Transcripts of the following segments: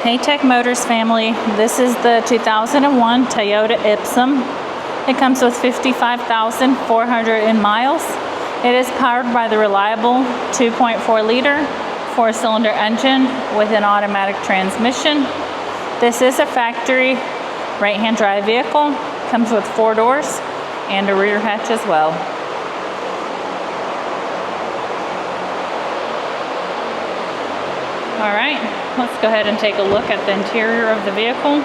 Hey Tech Motors family, this is the 2001 Toyota Ipsum. It comes with 55,400 miles. It is powered by the reliable 2.4 liter 4-cylinder engine with an automatic transmission. This is a factory right-hand drive vehicle. Comes with 4 doors and a rear hatch as well. All right, let's go ahead and take a look at the interior of the vehicle.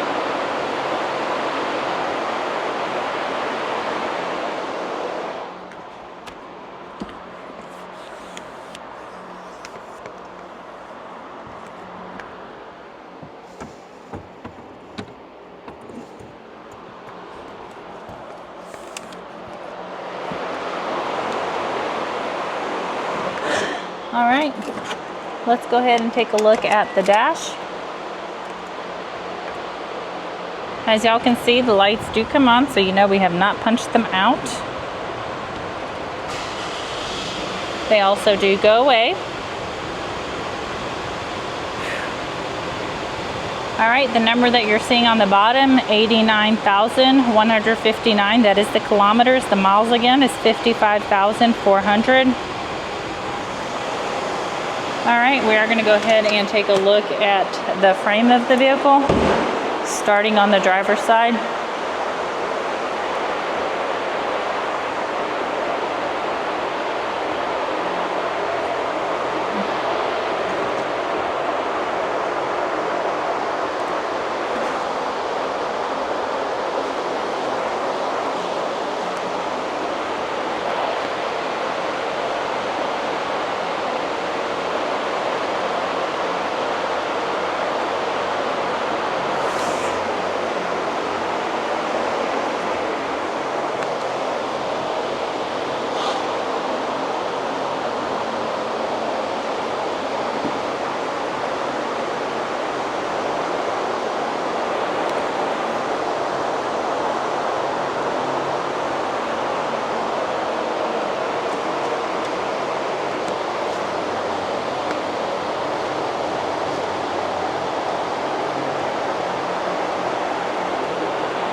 All right, let's go ahead and take a look at the dash. As y'all can see, the lights do come on, so you know we have not punched them out. They also do go away. All right, the number that you're seeing on the bottom, 89,159, that is the kilometers. The miles again is 55,400. All right, we are going to go ahead and take a look at the frame of the vehicle, starting on the driver's side.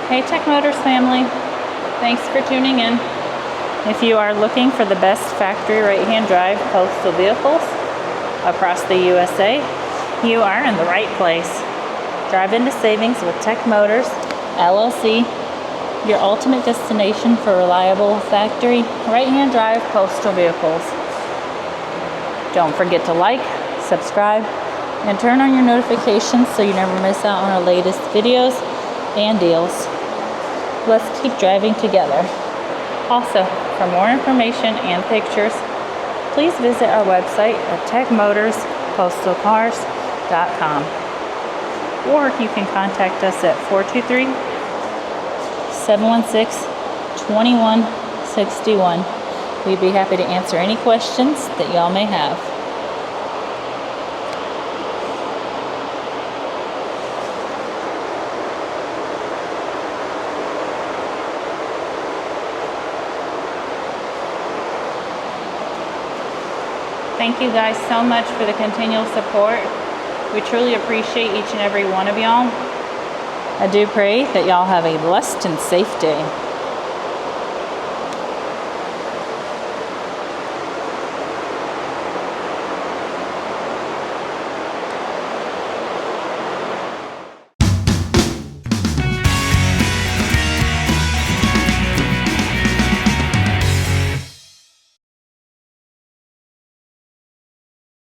Hey Tech Motors family, thanks for tuning in. If you are looking for the best factory right-hand drive postal vehicles across the USA, you are in the right place. Drive into savings with Tech Motors, LLC, your ultimate destination for reliable factory right-hand drive postal vehicles. Don't forget to like, subscribe, and turn on your notifications so you never miss out on our latest videos and deals. Let's keep driving together. Also, for more information and pictures, please visit our website at techmotorspostalcars.com, or you can contact us at 423-716-2161. We'd be happy to answer any questions that y'all may have. Thank you guys so much for the continual support. We truly appreciate each and every one of y'all. I do pray that y'all have a blessed and safe day.